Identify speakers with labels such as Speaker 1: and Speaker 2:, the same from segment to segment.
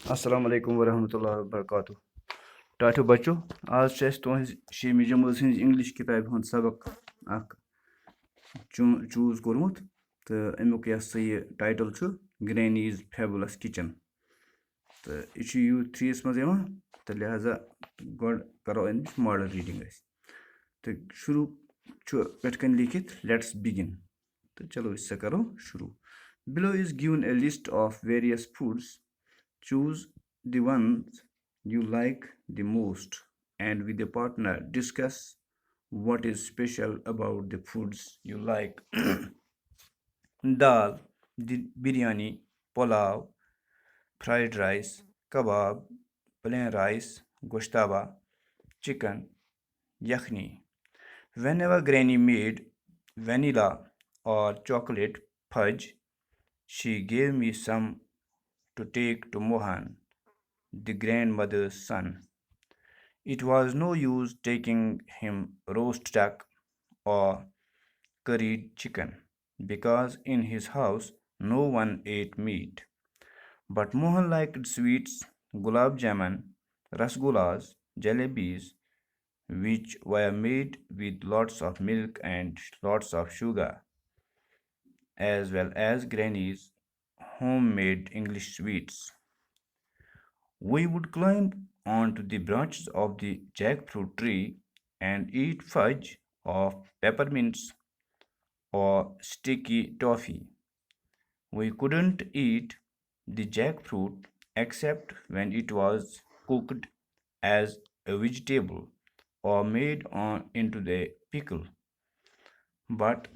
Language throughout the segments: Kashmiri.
Speaker 1: अस्सलाम वालेकुम वरहमतुल्लाहि वबरकातुह। टाठियो बच्चों, आज छ अस तुहंज शेमी जमूल हंज इंग्लिश किताब हुंद सबक अख चूज कोरमुत तो अमुक यह टाइटल छु ग्रैनीज फैबुलस किचन। तो यह U3 मज तो लिहाजा गड करो अमिच मॉडल रीडिंग तो शुरू पे लिखित लेट्स बिगिन। तो चलो इससे करो शुरू। Below is given a list of various foods. Choose the ones you like the most and with your partner discuss what is special about the foods you like. Dal, biryani, pulao, fried rice, kebab, plain rice, goshtaba, chicken, yakhni. Whenever Granny made vanilla or chocolate fudge, she gave me some to take to Mohan, the grandmother's son. It was no use taking him roast duck or curried chicken, because in his house no one ate meat. But Mohan liked sweets, gulab jamun, rasgullas, jalebis, which were made with lots of milk and lots of sugar, as well as Granny's homemade English sweets. We would climb onto the branches of the jackfruit tree and eat fudge of peppermints or sticky toffee. We couldn't eat the jackfruit except when it was cooked as a vegetable or made into the pickle. But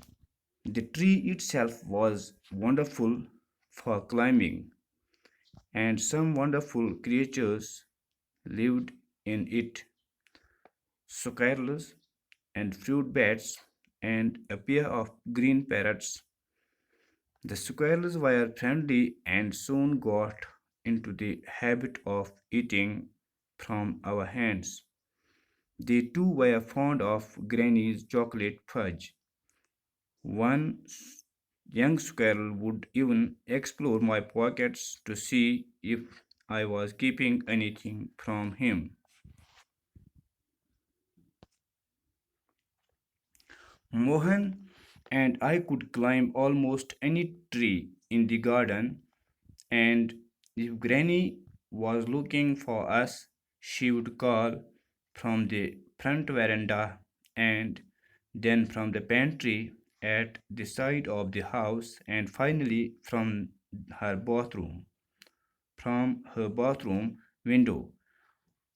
Speaker 1: the tree itself was wonderful for climbing, and some wonderful creatures lived in it, squirrels and fruit bats and a pair of green parrots. The squirrels were friendly and soon got into the habit of eating from our hands. They too were fond of Granny's chocolate fudge. One young squirrel would even explore my pockets to see if I was keeping anything from him. Mohan and I could climb almost any tree in the garden, and if Granny was looking for us, she would call from the front veranda and then from the pantry at the side of the house and finally her bathroom from her bathroom window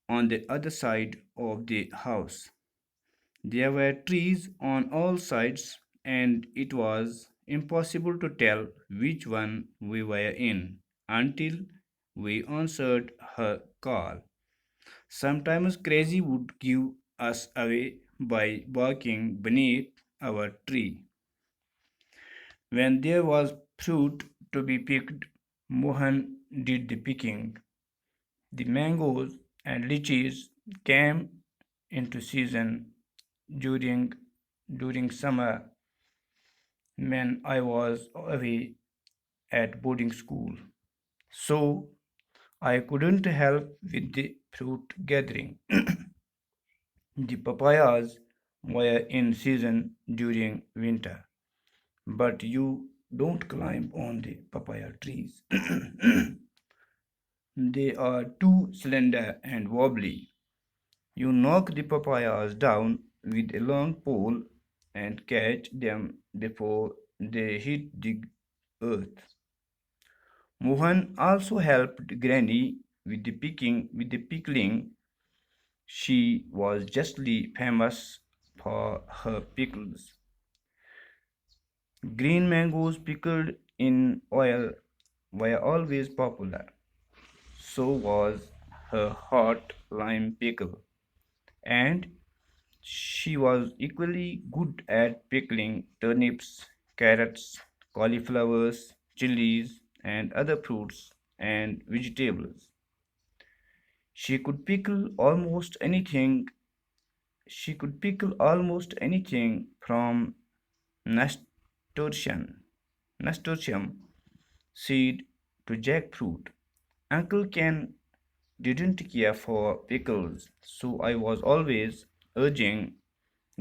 Speaker 1: on the other side of the house. There were trees on all sides, and it was impossible to tell which one we were in until we answered her call. Sometimes Crazy would give us away by barking beneath our tree. When there was fruit to be picked, Mohan did the picking. The mangoes and lychees came into season during summer when I was away at boarding school. So I couldn't help with the fruit gathering. The papayas were in season during winter, but you don't climb on the papaya trees. They are too slender and wobbly. You knock the papayas down with a long pole and catch them before they hit the earth. Mohan also helped Granny with the pickling. She was justly famous for her pickles. Green mangoes pickled in oil were always popular. So was her hot lime pickle. And she was equally good at pickling turnips, carrots, cauliflowers, chilies, and other fruits and vegetables. She could pickle almost anything. She could pickle almost anything from nasturtium, nasturtium seed to jackfruit. Uncle Ken didn't care for pickles, so I was always urging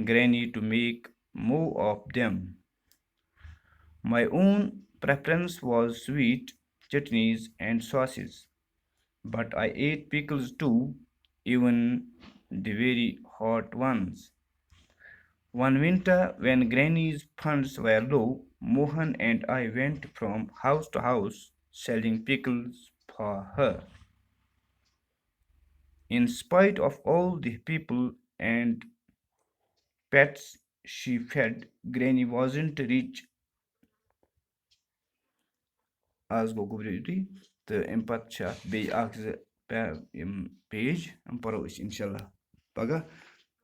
Speaker 1: Granny to make more of them. My own preference was sweet chutneys and sauces, but I ate pickles too, even the very hot ones. One winter, when Granny's funds were low, Mohan and I went from house to house selling pickles for her. In spite of all the people and pets she fed, Granny wasn't rich as go gobri the impact cha be ax page am paro is inshallah paga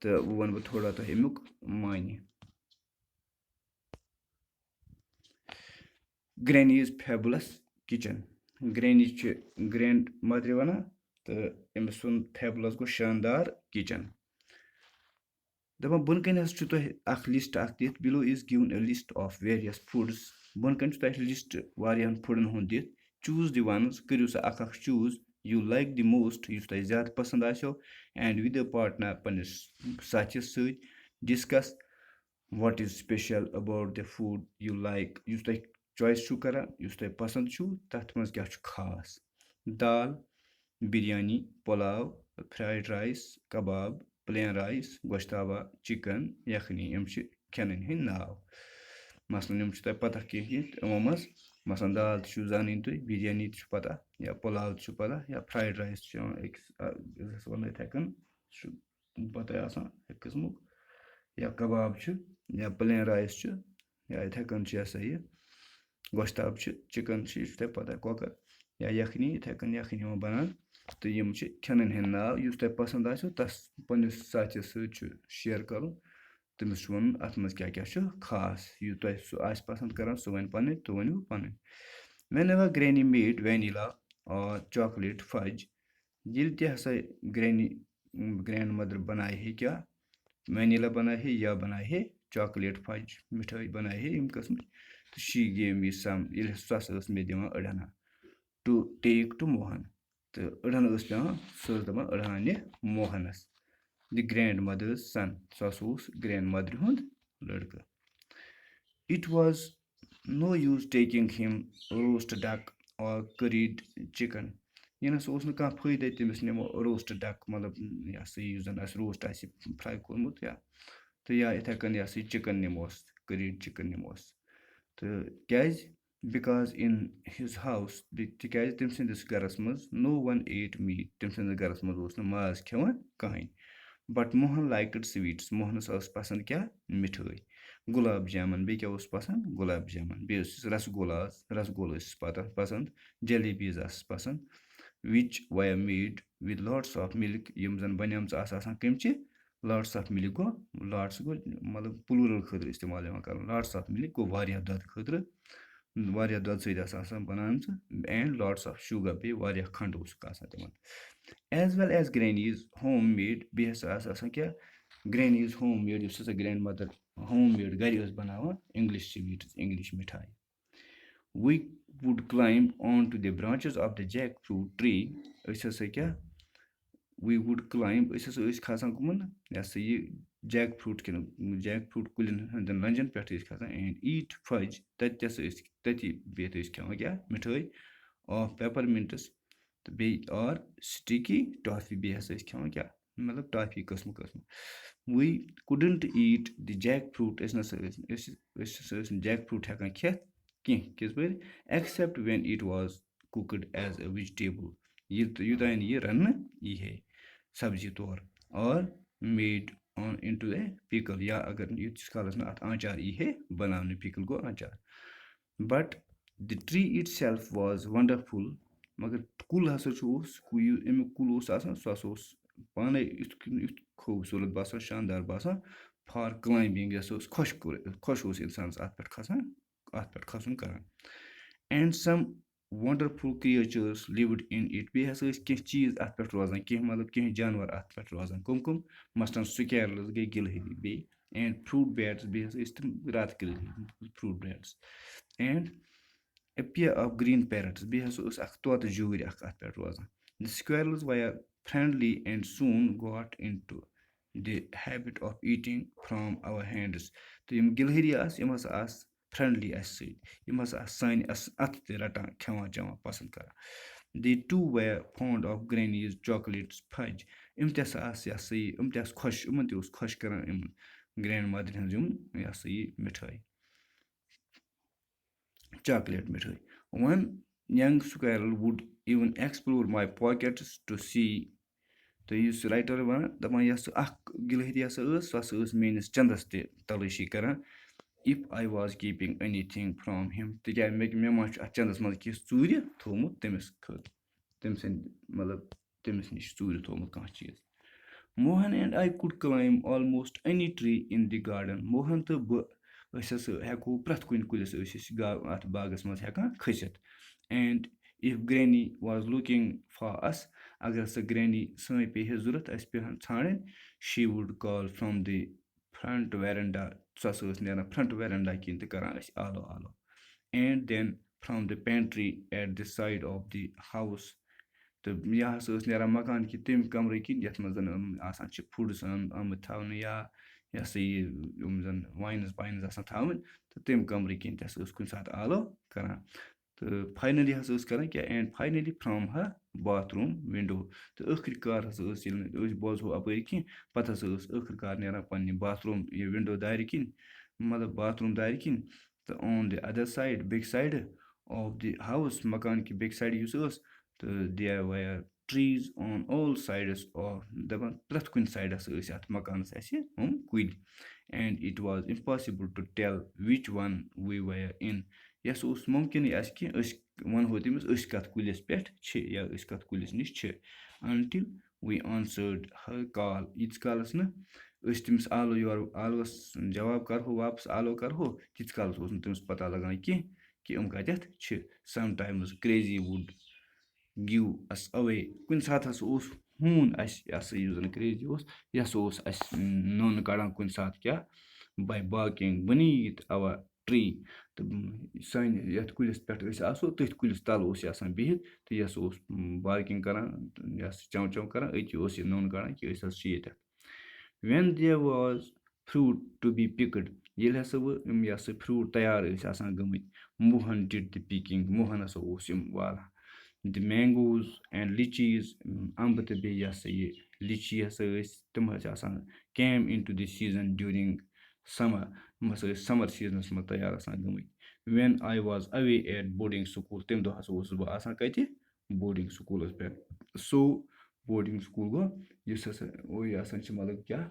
Speaker 1: the one with thoda to himuk mine. Granny's fabulous kitchen. Granny ch grandmother wana the emsun fabulous go shandar kitchen. The has to a list below is given a list of various foods. Bunkan to list variant food hundit. Choose the ones curious choose you like the most, use the zat pasandasho, and with the partner punish such as such discuss what is special about the food you like. Use the choice chukara, use the pasand chu, that must get khas. Dal, biryani, pulao, fried rice, kebab, plain rice, goshtaba, chicken, yakhni, yum chi khanin hin naw. Maslan yum chi pata kehit, umamas, masan dal chu zanin tu, biryani chu pata, ya pulao chu pata, ya fried rice chu this one I taken, chu pata asan, ekismuk, ya kebab chu, ya plain rice chu, ya taken chi asay, goshtaba chu, chicken chi pata kokar, ya yakhni, taken yakhni banan. तो यम खनन हंद नाव युस तुम पसंद आसो तस पन्निस साथीस सह शेयर कर तमिस वन अत मज क्या क्या खास यू तुम सह आस पसंद कर सह वन पन तो वनु पन whenever granny made vanilla or chocolate fudge yield ते हसा granny grandmother बनाए है क्या vanilla बनाए है या बनाए है chocolate fudge मिठाई बनाए है इम कस्म तो she gave me some यिल सस स मे दिवा अड़ना to take to Mohan. The Urhan Uspa, so the Urhane Mohanas, the grandmother's son, Sasus, grandmother hund, Lurka. It was no use taking him roast duck or curried chicken. So उसने कहा फायदे तमिस निमो रोस्ट डक मतलब या से यूजन अस रोस्ट आसी फ्राई कोरमुत या तो या इथे कन या से चिकन निमोस curried chicken निमोस तो कैज because in his house تِکیازِ تٔمۍ سٕنٛدِس گَرَس منٛز no one ate meat تٔمۍ سٕنٛدِس گَرَس منٛز اوس نہٕ ماز کھٮ۪وان کٕہٕنۍ بٹ موہن لایکٕڈ سویٖٹٕس موہنَس ٲس پَسنٛد کیٛاہ مِٹھٲے گُلاب جامُن بیٚیہِ کیٛاہ اوس پَسنٛد گُلاب جامُن بیٚیہِ اوسُس رَسگولاز رَسگول ٲسِس پَسنٛد جلیبیٖز آسَس پَسنٛد which were made with lots of milk یِم زَن بَنیمژٕ آسان کَمچہِ لاٹٕس آف مِلک گوٚو لاٹٕس گوٚو مطلب پٕلوٗرَل خٲطرٕ اِستعمال یِوان کَرُن لاٹٕس آف مِلک گوٚو واریاہ دۄدٕ خٲطرٕ واریاہ دۄدٕ سۭتۍ آسان بَناومژٕ اینڈ لاٹٕس آف شُگر بیٚیہِ واریاہ کھنٛڈ اوسُکھ آسان تِمَن ایز ویل ایز گرٛینیٖز ہوم میڈ بیٚیہِ ہَسا آسان کیٛاہ گرٛینیٖز ہوم میڈ یُس ہَسا گرٛینڈ مَدَر ہوم میڈ گَرِ ٲس بَناوان اِنٛگلِش سویٖٹٕس اِنٛگلِش مِٹھاے we would climb on to the branches of the jackfruit tree أسۍ ہَسا کیٛاہ وی وُڈ کٕلایمب أسۍ ہَسا ٲسۍ کھسان کٕمَن یہِ ہَسا یہِ جیک فرٛوٗٹ جیک فرٛوٗٹ کُلٮ۪ن ہٕنٛدٮ۪ن لَنجَن پٮ۪ٹھ ٲسۍ کھسان اینڈ ایٖٹ فَج تَتہِ تہِ ہَسا ٲسۍ تٔتی بِہِتھ ٲسۍ کھٮ۪وان کیٛاہ مِٹھٲے آف پیپَر مِنٹٕس تہٕ بیٚیہِ آر سِٹِکی ٹافی بیٚیہِ ہَسا ٲسۍ کھٮ۪وان کیٛاہ مطلب ٹافی قٕسمہٕ قٕسمہٕ وی کُڈنٛٹ ایٖٹ دِ جیک فرٛوٗٹ أسۍ نَسا أسۍ ہَسا ٲسۍ نہٕ جیک فرٛوٗٹ ہٮ۪کان کھٮ۪تھ کینٛہہ کِژ پٲٹھۍ ایٚکسیپٹ وٮ۪ن it was کُکٕڈ as a vegetable یوٚتانۍ یہِ رَننہٕ یی ہے سبزی طور اور made on into a pickle یا اگر ییٖتِس کالَس نہٕ اَتھ آنچار یی ہے بَناونہٕ پِکٕل گوٚو آنچار بٹ دِ ٹرٛی اِٹ سیلف واز وَنڈَرفُل مگر کُل ہَسا چھُ اوس اَمیُک کُل اوس آسان سُہ ہَسا اوس پانَے یُتھ خوٗبصوٗرت باسان شاندار باسان فار کٕلایمبِنٛگ یہِ ہَسا اوس خۄش اوس اِنسانَس اَتھ پٮ۪ٹھ کھَسان اَتھ پٮ۪ٹھ کھَسُن کَران اینڈ سَم وَنڈَرفُل کِرٛیچٲرٕس لِوٕڈ اِن اِٹ بیٚیہِ ہَسا ٲسۍ کینٛہہ چیٖز اَتھ پٮ۪ٹھ روزان کینٛہہ مطلب کینٛہہ جانوَر اَتھ پٮ۪ٹھ روزان کٕم مثلاً سُکیرلٕز گٔے گِلہری بیٚیہِ اینڈ فرٛوٗٹ بیٹٕس بیٚیہِ ہَسا ٲسۍ تِم راتہٕ کِرٛل fruit bats and a pair of green parrots. بیٚیہِ ہسا ٲس اکھ طوطہٕ جوٗرۍ اکھ اَتھ پٮ۪ٹھ روزان. The squirrels were friendly and soon got into the habit of eating from our hands. تہٕ یِم گِلہری آسہٕ یِم ہسا آسہٕ فرٛٮ۪نٛڈلی اَسہِ سۭتۍ یِم ہسا آسہٕ سانہِ اَتھٕ تہِ رَٹان کھٮ۪وان چٮ۪وان پسنٛد کران. They too were fond of Granny's chocolates fudge. یِم تہِ ہسا آسہٕ یہِ ہسا یہِ یِم تہِ آسہٕ خۄش یِمن تہِ اوس خۄش کران یِم گرینڈ مدرِ ہٕنٛز یِم یہِ ہسا یہِ مِٹھٲے chocolate مِٹھٲے. One young squirrel would even explore my pockets to see. تہٕ یُس رایٹر وَنان دَپان یۄس اکھ گِلہری ہسا ٲس سۄ ہسا ٲس میٲنِس چندس تہِ تلٲشی کران. If I was keeping anything from him. تِکیازِ مےٚ ما چھُ اَتھ چندس منٛز کینٛہہ ژوٗرِ تھومُت تٔمِس خٲطرٕ تٔمۍ سٕنٛدِ مطلب تٔمِس نِش ژوٗرِ تھومُت کانٛہہ چیٖز. Mohan and I could climb almost any tree in the garden. Mohan تہٕ بہٕ أسۍ ہسا ہٮ۪کو پرٛٮ۪تھ کُنہِ کُلِس ٲسۍ أسۍ اَتھ باغس منٛز ہٮ۪کان کھٔسِتھ. And if Granny was looking for us, اگر ہسا Granny سٲنۍ پیٚیہِ ہے ضوٚرتھ اَسہِ پیٚہن ژھانڈٕنۍ, she would call from the front veranda. سۄ ہسا ٲس نیران فرنٹ veranda کِنۍ تہٕ کران أسۍ آلو آلو. And then from the pantry at the side of the house. تہٕ یہِ ہسا ٲس نیران مکان کہِ تَمہِ کمرٕ کِنۍ یَتھ منٛز زن آسان چھِ فُڈٕس آمٕتۍ تھاونہٕ یا یہِ ہسا یہِ یِم زن واینٕز پاینٕز آسان تھاوٕنۍ تہٕ تَمہِ کمرٕ کِنۍ تہِ ہسا ٲس کُنہِ ساتہٕ آلو کران. تہٕ فاینلی ہسا ٲس کران کیٛاہ and finally from her bathroom window. تہٕ ٲخٕر کار ہسا ٲس ییٚلہِ نہٕ أسۍ بوزہو اَپٲرۍ کینٛہہ پتہٕ ہسا ٲس ٲخٕر کار نیران پننہِ باتھروٗم یہِ وِنڈو دارِ کِنۍ مطلب باتھروٗم دارِ کِنۍ تہٕ آن دِ اَدر سایڈ بیٚکہِ سایڈٕ آف دِ ہاوُس مکان کہِ بیٚکہِ سایڈٕ یُس ٲس تہٕ دیر ویر trees on all sides or دَپان پرٛٮ۪تھ کُنہِ سایڈس ٲسۍ اَتھ مکانس اَسہِ یِم کُلۍ. And it was impossible to tell which one we were in. یہِ ہسا اوس مُمکِنٕے اَسہِ کہِ أسۍ وَنہو تٔمِس أسۍ کَتھ کُلِس پٮ۪ٹھ چھِ یا أسۍ کَتھ کُلِس نِش چھِ. Until we answered her call. ییٖتِس کالس نہٕ أسۍ تٔمِس آلو یورٕ آلوَس جواب کرہو واپس آلو کرہو تیٖتِس کالس اوس نہٕ تٔمِس پتہ لگان کینٛہہ کہِ یِم کَتٮ۪تھ چھِ. Sometimes crazy would give us away. کُنہِ ساتہٕ ہسا اوس ہوٗن اَسہِ یہِ ہسا یُس زن کریزی اوس یہِ ہسا اوس اَسہِ نوٚن کڑان کُنہِ ساتہٕ کیٛاہ by barking beneath our tree. تہٕ سانہِ یَتھ کُلِس پٮ۪ٹھ أسۍ آسو تٔتھۍ کُلِس تل اوس یہِ آسان بِہِتھ تہٕ یہِ ہسا اوس بارکِنگ کران یہِ ہسا چَو چَو کران أتی اوس یہِ نوٚن کڑان کہِ أسۍ حظ چھِ ییٚتٮ۪تھ. When there was fruit to be picked. ییٚلہِ ہسا وۄنۍ یِم یہِ ہسا فرٛوٗٹ تیار ٲسۍ آسان گٔمٕتۍ Mohan did the picking. Mohan ہسا اوس یِم والان. The mangoes and lychees. اَمبہٕ تہٕ بیٚیہِ یہِ ہسا یہِ lychee ہسا ٲسۍ تِم حظ چھِ آسان came into the season during summer. یِم ہسا ٲسۍ سمر سیٖزنس منٛز تیار آسان گٔمٕتۍ. When I was away at boarding school. تَمہِ دۄہ ہسا اوسُس بہٕ آسان کَتہِ بورڈِنگ سکوٗلس پٮ۪ٹھ. سو بورڈِنگ سکوٗل گوٚو یُس ہسا یہِ آسان چھِ مطلب کیٛاہ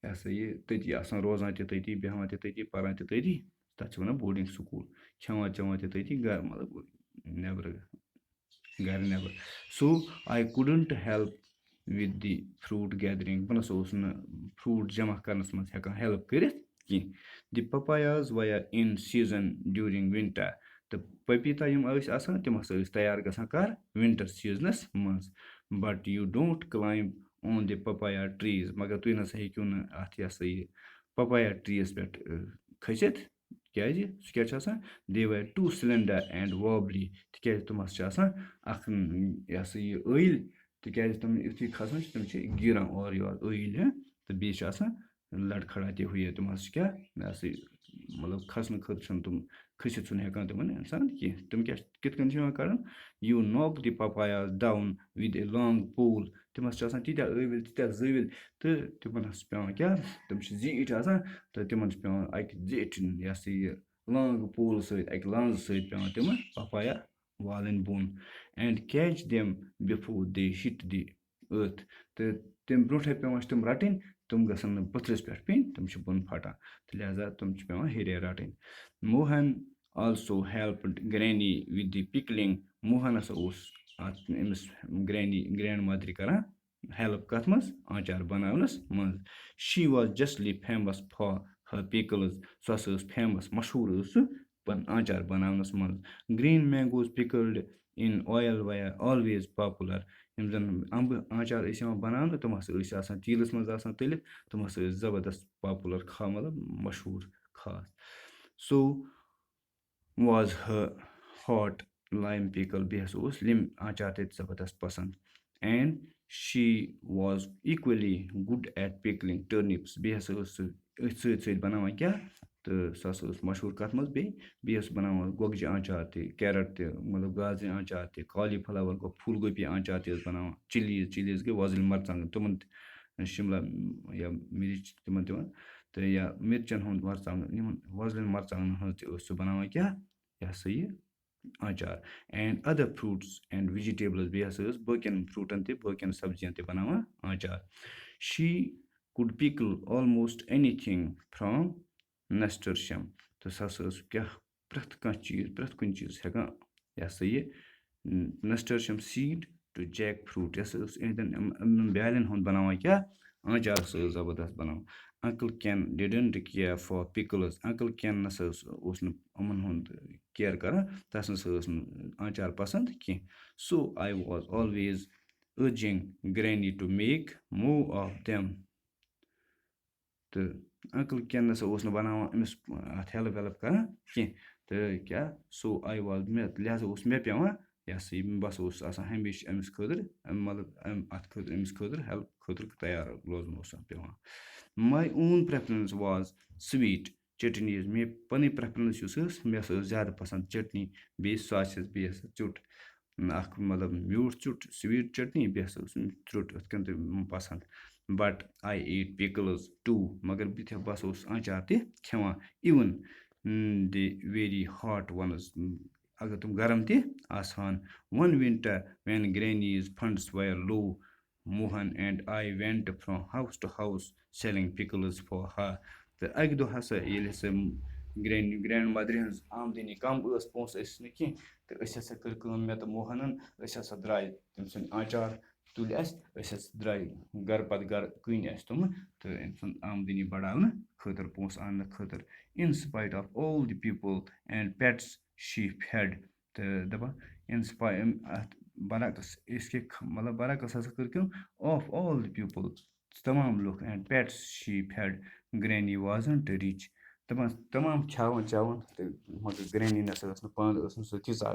Speaker 1: یہِ ہسا یہِ تٔتی آسان روزان تہِ تٔتی بیٚہوان تہِ تٔتی پران تہِ تٔتی تَتھ چھِ وَنان بورڈِنگ سکوٗل. کھٮ۪وان چٮ۪وان تہِ تٔتی گرِ مطلب نٮ۪برٕ گرِ نٮ۪بر. So I couldn't help with the fruit gathering. بہٕ نسا اوسُس نہٕ فرٛوٗٹ جمع کرنس منٛز ہٮ۪کان ہیلپ کٔرِتھ کینٛہہ. The papayas were in season during winter. تہٕ پٔپیٖتا یِم ٲسۍ آسان تِم ہسا ٲسۍ تیار گژھان کر وِنٹر سیٖزنس منٛز. But you don't climb on the papaya trees. مگر تُہۍ نسا ہیٚکِو نہٕ اَتھ یہِ ہسا یہِ papaya trees پٮ۪ٹھ کھٔسِتھ. کیازِ سُہ کیٛاہ چھُ آسان they were too slender and wobbly. تِکیازِ تِم ہسا چھِ آسان اکھ یہِ ہسا یہِ ٲیِل تِکیازِ تِم یِتھُے کھسان چھِ تِم چھِ گیٖران اورٕ یورٕ ٲیِل تہٕ بیٚیہِ چھِ آسان لڑ کھڑا تہِ ہُہ یہِ تِم ہسا چھِ کیٛاہ یہِ ہسا یہِ مطلب کھسنہٕ خٲطرٕ چھِنہٕ تِم کھٔسِتھ چھُنہٕ ہٮ۪کان تِمن اِنسان کینٛہہ. تِم کیٛاہ کِتھ کٔنۍ چھِ یِوان کَران you knock the papayas down with a long pole. تِم ہسا چھِ آسان تیٖتیٛاہ ٲوِلۍ تیٖتیٛاہ زٲوِلۍ تہٕ تِمن ہسا چھِ پیٚوان کیٛاہ تِم چھِ زیٖٹھۍ آسان تہٕ تِمن چھِ پیٚوان اَکہِ زیٹھِ یہِ ہسا یہِ لانٛگ پولہٕ سۭتۍ اَکہِ لانٛزٕ سۭتۍ پیٚوان تِمن پپایا والٕنۍ بۄن. And catch them before they hit the earth. تہٕ تَمہِ برونٛٹھٕے پیٚوان چھِ تِم رَٹٕنۍ تِم گژھن نہٕ پٔتھرِس پٮ۪ٹھ پیٚنۍ تِم چھِ بۄن پھٹان تہٕ لہذا تِم چھِ پیٚوان ہیٚرے رَٹٕنۍ. Mohan also helped Granny with the pickling. Mohan ہسا اوس اَتھ أمِس گرینڈ مدرِ کران ہیلپ کَتھ منٛز آنچار بناونَس منٛز. She was justly famous for her pickles. سۄ ہسا ٲس فیمس مشہوٗر ٲس سُہ آنچار بناونَس منٛز. Green mangoes pickled in oil were always popular. یِم زن اَمبہٕ آنچار ٲسۍ یِوان بناونہٕ تِم ہسا ٲسۍ آسان تیٖلَس منٛز آسان تٔلِتھ تِم ہسا ٲسۍ زبردست پاپُلر مطلب مشہوٗر خاص. So was her hot lime pickle بیٚیہِ ہسا اوس لیٚمبۍ آنٛچار تہِ زبردست پسنٛد and she was equally good at pickling turnips بیٚیہِ ہسا ٲس سُہ أتھۍ سۭتۍ سۭتۍ بناوان کیٛاہ تہٕ سُہ ہسا ٲس مشہوٗر کَتھ منٛز بیٚیہِ ٲس بناوان گۄگجہِ آنٛچار تہِ کیرٹ تہِ مطلب گازرِ آنٛچار تہِ کالی فٕلاوَر گوٚو پھوٗل گوٗپی آنٛچار تہِ ٲس بناوان چِلیٖز گٔے وۄزٕلۍ مرژانٛگَن تِمَن تہِ شِملا یا مِرِچ تِمَن دِوان تہٕ یا مِرچَن ہُنٛد مرژانٛگَن یِمَن وۄزلٮ۪ن مرژانٛگَن ہٕنٛز تہِ ٲس سُہ بناوان کیٛاہ یہِ ہسا یہِ آنٛچار and other fruits and vegetables بیٚیہِ ہسا ٲس باقٕیَن فرٛوٗٹَن تہِ باقٕیَن سبزِیَن تہِ بناوان آنٛچار شی کوٚڈ پِکل آلموسٹ اینی تھِنٛگ فرٛام نسٹرشَم تہٕ سُہ ہسا ٲس کیٛاہ پرٛٮ۪تھ کانٛہہ چیٖز پرٛٮ۪تھ کُنہِ چیٖزَس ہٮ۪کان یہِ ہسا یہِ نسٹرشَم سیٖڈ ٹُو جیک فرٛوٗٹ یہِ ہسا ٲس یِہٕنٛدٮ۪ن بیالٮ۪ن ہُنٛد بناوان کیٛاہ آنٛچار ہسا ٲس زبردست بناوان اَنکٕل کٮ۪ن ڈِڈنٛٹ کِیر فار پِکلٕز اَنکٕل کٮ۪ن نَسا اوس نہٕ یِمَن ہُنٛد کِیر کَران تَس نَسا ٲس نہٕ آنٛچار پسنٛد کینٛہہ so I was always urging granny to make more of them تہٕ اَنکٕل کٮ۪ن نَسا اوس نہٕ بناوان أمِس اَتھ ہٮ۪لٕپ وٮ۪لٕپ کَران کینٛہہ تہٕ کیٛاہ سو آی واز مےٚ لہذا اوس مےٚ پٮ۪وان یہِ ہسا یہِ بہٕ ہسا اوسُس آسان ہمیشہِ أمِس خٲطرٕ مطلب اَتھ خٲطرٕ أمِس خٲطرٕ ہٮ۪لٕپ خٲطرٕ تیار روزُن اوس پٮ۪وان ماے اون پرٛٮ۪فرَنٕس واز سُویٖٹ چٹنیٖز مےٚ پَنٕنۍ پرٛٮ۪فرَنٕس یُس ٲس مےٚ ہسا ٲس زیادٕ پسنٛد چٹنی بیٚیہِ ساسِز بیٚیہِ ہسا ژیوٚٹ اَکھ مطلب میوٗٹھ ژیوٚٹ سُویٖٹ چٹنی بیٚیہِ ہسا اوس ژیوٚٹ یِتھ کٔنۍ تہِ پسنٛد بٹ آی ایٹ پِکلٕز ٹوٗ مگر بہٕ ہسا اوسُس آنٛچار تہِ کھٮ۪وان اِوٕن دی ویری ہاٹ وَنٕز اگر تِم گرم تہِ آسہٕ ہن one winter when granny's funds were low Mohan and I went from house to house selling pickles for her تہٕ اَکہِ دۄہ ہسا ییٚلہِ ہسا گرینڈ مدرِ ہٕنٛز آمدٔنی کم ٲس پونٛسہٕ ٲسۍ نہٕ کینٛہہ تہٕ أسۍ ہسا کٔر کٲم مےٚ تہٕ موہنن أسۍ ہسا درٛاے تٔمۍ سٕنٛدۍ آنٛچار تُلۍ اَسہِ أسۍ ہسا درٛاے گرٕ پتہٕ گرٕ کٕنۍ اَسہِ تِمہٕ تہٕ أمۍ سُنٛد آمدٔنی بڑاونہٕ خٲطرٕ پونٛسہٕ اَننہٕ خٲطرٕ in spite of all the people and pets she fed تہٕ دَپان اَتھ برعکس أسۍ کیٛاہ مطلب برعکس ہسا کٔر کٲم آف آل دی پیٖپٕل تمام لُکھ and pets she fed granny wasn't rich دَپان تمام کھٮ۪وان چٮ۪وان تہٕ مگر گرٛینی نَسا ٲس نہٕ پانہٕ ٲس نہٕ سۄ تیٖژاہ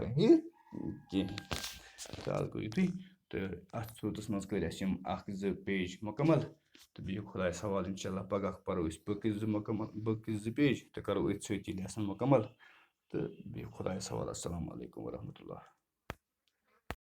Speaker 1: کینٛہہ تہٕ اَز گوٚو یُتُے تہٕ اَتھ صوٗرتَس منٛز کٔرۍ اَسہِ یِم 1-2 پیج مُکمل تہٕ بِہِو خۄدایَس حوالہٕ اِنشاء اللہ پگاہ پَرو أسۍ باقٕے 2 پیج تہٕ کَرو أتھۍ سۭتۍ ییٚلہِ آسَن مُکمل تہٕ بِہِو خۄدایَس حوالہٕ اَسَلامُ علیکُم ورحمتہ اللہ